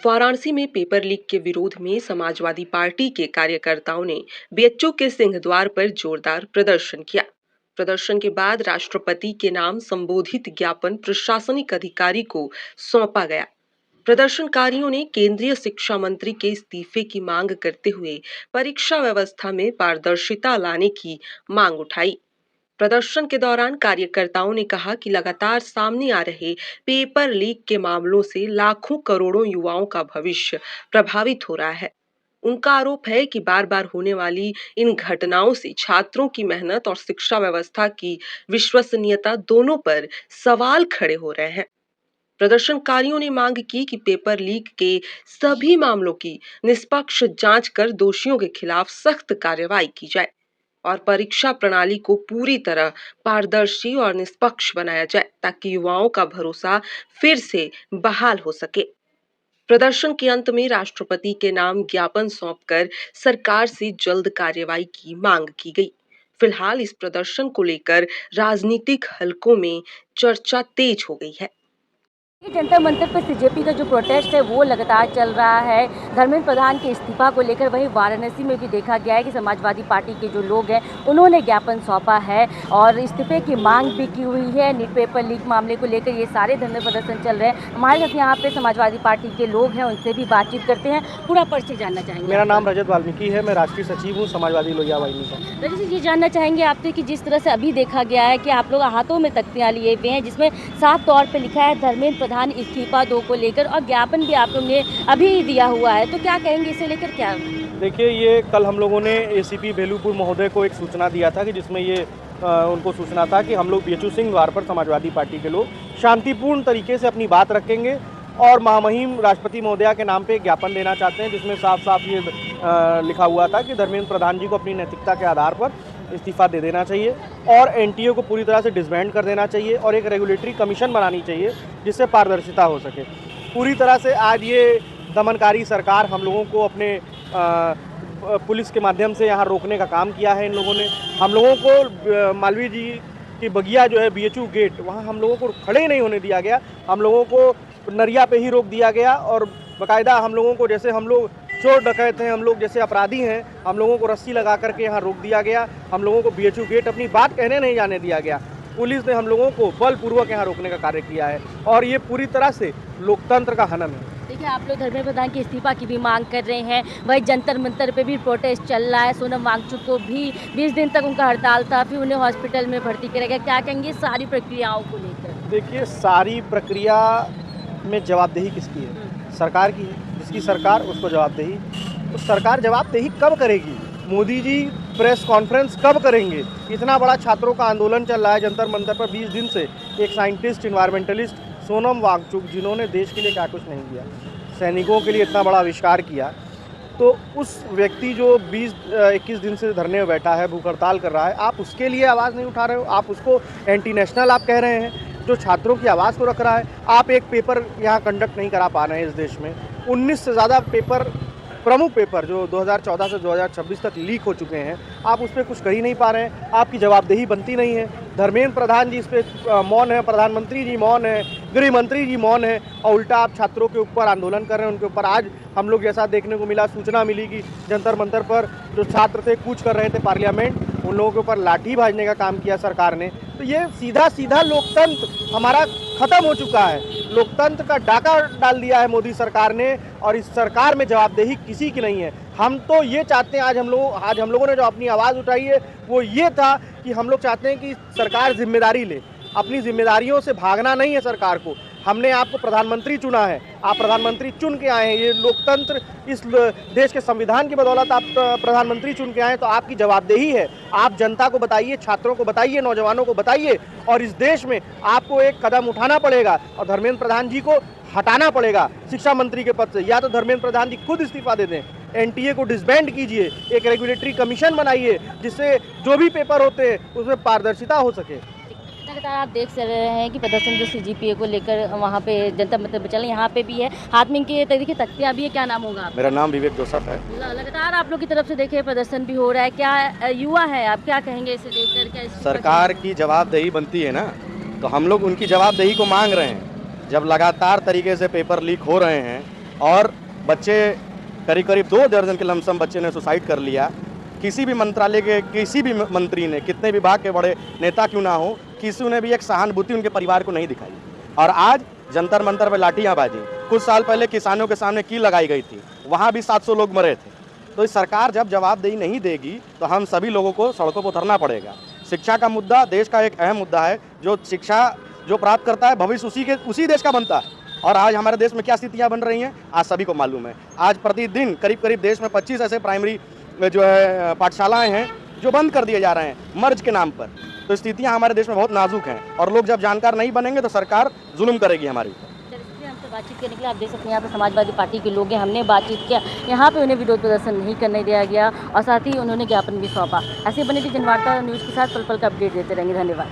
वाराणसी में paper leak के विरोध में समाजवादी पार्टी के कार्यकर्ताओं ने बीएचयू के सिंहद्वार पर जोरदार प्रदर्शन किया। प्रदर्शन के बाद राष्ट्रपति के नाम संबोधित ज्ञापन प्रशासनिक अधिकारी को सौंपा गया। प्रदर्शनकारियों ने केंद्रीय शिक्षा मंत्री के इस्तीफे की मांग करते हुए परीक्षा व्यवस्था में पारदर्शिता लाने की मांग उठाई। प्रदर्शन के दौरान कार्यकर्ताओं ने कहा कि लगातार सामने आ रहे पेपर लीक के मामलों से लाखों करोड़ों युवाओं का भविष्य प्रभावित हो रहा है। उनका आरोप है कि बार बार होने वाली इन घटनाओं से छात्रों की मेहनत और शिक्षा व्यवस्था की विश्वसनीयता दोनों पर सवाल खड़े हो रहे हैं। प्रदर्शनकारियों ने मांग की कि पेपर लीक के सभी मामलों की निष्पक्ष जांच कर दोषियों के खिलाफ सख्त कार्रवाई की जाए और परीक्षा प्रणाली को पूरी तरह पारदर्शी और निष्पक्ष बनाया जाए ताकि युवाओं का भरोसा फिर से बहाल हो सके। प्रदर्शन के अंत में राष्ट्रपति के नाम ज्ञापन सौंपकर सरकार से जल्द कार्रवाई की मांग की गई। फिलहाल इस प्रदर्शन को लेकर राजनीतिक हलकों में चर्चा तेज हो गई है। जंतर मंतर पर सीजेपी का जो प्रोटेस्ट है वो लगातार चल रहा है धर्मेंद्र प्रधान के इस्तीफा को लेकर। वहीं वाराणसी में भी देखा गया है कि समाजवादी पार्टी के जो लोग हैं उन्होंने ज्ञापन सौंपा है और इस्तीफे की मांग भी की हुई है। नीट पेपर लीक मामले को लेकर ये सारे धरने प्रदर्शन चल रहे हैं। हमारे साथ यहाँ पे समाजवादी पार्टी के लोग हैं, उनसे भी बातचीत करते हैं, पूरा परिचय जानना चाहेंगे। मेरा नाम रजत वाल्मीकि है, मैं राष्ट्रीय सचिव हूँ समाजवादी लोहिया वाहिनी का। रजत जी, ये जानना चाहेंगे आपसे कि जिस तरह से अभी देखा गया है कि आप लोग हाथों में तख्तियाँ लिए हुए हैं जिसमें साफ तौर पर लिखा है धर्मेंद्र प्रधान इस्तीफा दो को लेकर और ज्ञापन भी आप लोगों ने अभी दिया हुआ है, तो क्या कहेंगे इसे लेकर? क्या देखिए, ये कल हम लोगों ने एसीपी बेलूपुर महोदय को एक सूचना दिया था कि जिसमें ये उनको सूचना था कि हम लोग बीएचयू सिंहद्वार पर समाजवादी पार्टी के लोग शांतिपूर्ण तरीके से अपनी बात रखेंगे और महामहिम राष्ट्रपति महोदया के नाम पे एक ज्ञापन देना चाहते हैं जिसमें साफ साफ ये लिखा हुआ था कि धर्मेंद्र प्रधान जी को अपनी नैतिकता के आधार पर इस्तीफा दे देना चाहिए और एनटीए को पूरी तरह से डिसबैंड कर देना चाहिए और एक रेगुलेटरी कमीशन बनानी चाहिए जिससे पारदर्शिता हो सके। पूरी तरह से आज ये दमनकारी सरकार हम लोगों को अपने पुलिस के माध्यम से यहाँ रोकने का काम किया है। इन लोगों ने हम लोगों को मालवीय जी की बगिया जो है बीएचयू गेट, वहाँ हम लोगों को खड़े नहीं होने दिया गया। हम लोगों को नरिया पे ही रोक दिया गया और बाकायदा हम लोगों को, जैसे हम लोग चोर डकैत हैं, हम लोग जैसे अपराधी हैं, हम लोगों को रस्सी लगा करके यहाँ रोक दिया गया। हम लोगों को बीएचयू गेट अपनी बात कहने नहीं जाने दिया गया। पुलिस ने हम लोगों को बलपूर्वक यहाँ रोकने का कार्य किया है और ये पूरी तरह से लोकतंत्र का हनन है। देखिए, आप लोग धर्मेंद्र प्रधान के इस्तीफा की भी मांग कर रहे हैं, वही जंतर मंतर पे भी प्रोटेस्ट चल रहा है। सोनम वांगचुक को भी 20 दिन तक उनका हड़ताल था, फिर उन्हें हॉस्पिटल में भर्ती किया गया। क्या कहेंगे सारी प्रक्रियाओं को लेकर? देखिए, सारी प्रक्रिया में जवाबदेही किसकी है? सरकार की है। जिसकी सरकार उसको जवाबदेही। तो सरकार जवाबदेही कब करेगी? मोदी जी प्रेस कॉन्फ्रेंस कब करेंगे? इतना बड़ा छात्रों का आंदोलन चल रहा है जंतर मंतर पर 20 दिन से। एक साइंटिस्ट, इन्वायरमेंटलिस्ट सोनम वांगचुक, जिन्होंने देश के लिए क्या कुछ नहीं किया, सैनिकों के लिए इतना बड़ा आविष्कार किया, तो उस व्यक्ति जो 20-21 दिन से धरने में बैठा है, भूख हड़ताल कर रहा है, आप उसके लिए आवाज़ नहीं उठा रहे हो। आप उसको एंटी नेशनल आप कह रहे हैं जो छात्रों की आवाज़ को रख रहा है। आप एक पेपर यहाँ कंडक्ट नहीं करा पा रहे हैं इस देश में। 19 से ज़्यादा पेपर, प्रमुख पेपर जो 2014 से 2026 तक लीक हो चुके हैं, आप उस पर कुछ कर ही नहीं पा रहे हैं। आपकी जवाबदेही बनती नहीं है। धर्मेंद्र प्रधान जी इस पर मौन है, प्रधानमंत्री जी मौन है, गृह मंत्री जी मौन है और उल्टा आप छात्रों के ऊपर आंदोलन कर रहे हैं, उनके ऊपर। आज हम लोग जैसा देखने को मिला, सूचना मिली कि जंतर मंतर पर जो छात्र थे, कूच कर रहे थे पार्लियामेंट, उन लोगों के ऊपर लाठी भाजने का काम किया सरकार ने। तो ये सीधा सीधा लोकतंत्र हमारा ख़त्म हो चुका है। लोकतंत्र का डाका डाल दिया है मोदी सरकार ने और इस सरकार में जवाबदेही किसी की नहीं है। हम तो ये चाहते हैं, आज हम लोगों ने जो अपनी आवाज़ उठाई है वो ये था कि हम लोग चाहते हैं कि सरकार जिम्मेदारी ले। अपनी जिम्मेदारियों से भागना नहीं है सरकार को। हमने आपको प्रधानमंत्री चुना है, आप प्रधानमंत्री चुन के आए हैं। ये लोकतंत्र, इस देश के संविधान की बदौलत आप प्रधानमंत्री चुन के आए हैं, तो आपकी जवाबदेही है। आप जनता को बताइए, छात्रों को बताइए, नौजवानों को बताइए और इस देश में आपको एक कदम उठाना पड़ेगा और धर्मेंद्र प्रधान जी को हटाना पड़ेगा शिक्षा मंत्री के पद से। या तो धर्मेंद्र प्रधान जी खुद इस्तीफा दे दें, एनटीए को डिसबैंड कीजिए, एक रेगुलेटरी कमीशन बनाइए जिससे जो भी पेपर होते हैं उसमें पारदर्शिता हो सके। लगातार आप देख रहे हैं कि प्रदर्शन जो सीजीपीए को लेकर वहाँ पे जनता मतलब चल, यहाँ पे भी है, हाथ में इनके तरीके तख्तियाँ भी है। क्या नाम होगा? मेरा नाम विवेक जोसेफ है। लगातार आप लोग की तरफ से देखिए प्रदर्शन भी हो रहा है, क्या युवा है, आप क्या कहेंगे इसे लेकर? क्या सरकार की जवाबदेही बनती है ना, तो हम लोग उनकी जवाबदेही को मांग रहे हैं। जब लगातार तरीके से पेपर लीक हो रहे हैं और बच्चे करीब करीब 2 दर्जन के लमसम बच्चे ने सुसाइड कर लिया। किसी भी मंत्रालय के किसी भी मंत्री ने, कितने विभाग के बड़े नेता क्यों ना हो, किसी ने भी एक सहानुभूति उनके परिवार को नहीं दिखाई। और आज जंतर मंतर पर लाठियां बाजी। कुछ साल पहले किसानों के सामने कील लगाई गई थी, वहाँ भी 700 लोग मरे थे। तो इस सरकार जब जवाबदेही नहीं देगी तो हम सभी लोगों को सड़कों पर उतरना पड़ेगा। शिक्षा का मुद्दा देश का एक अहम मुद्दा है। जो शिक्षा जो प्राप्त करता है भविष्य उसी देश का बनता है। और आज हमारे देश में क्या स्थितियां बन रही हैं आज सभी को मालूम है। आज प्रतिदिन करीब करीब देश में 25 ऐसे प्राइमरी जो है पाठशालाएं हैं जो बंद कर दिए जा रहे हैं मर्ज के नाम पर। तो स्थितियां हमारे देश में बहुत नाजुक हैं और लोग जब जानकार नहीं बनेंगे तो सरकार जुल्म करेगी हमारी ऊपर। हमसे बातचीत करने के लिए आप देख सकते हैं यहाँ पे समाजवादी पार्टी के लोग हैं, हमने बातचीत किया, यहाँ पे उन्हें विरोध प्रदर्शन नहीं करने दिया गया और साथ ही उन्होंने ज्ञापन भी सौंपा। ऐसे बने थी जनवार्ता न्यूज़ के साथ पल पल का अपडेट देते रहेंगे। धन्यवाद।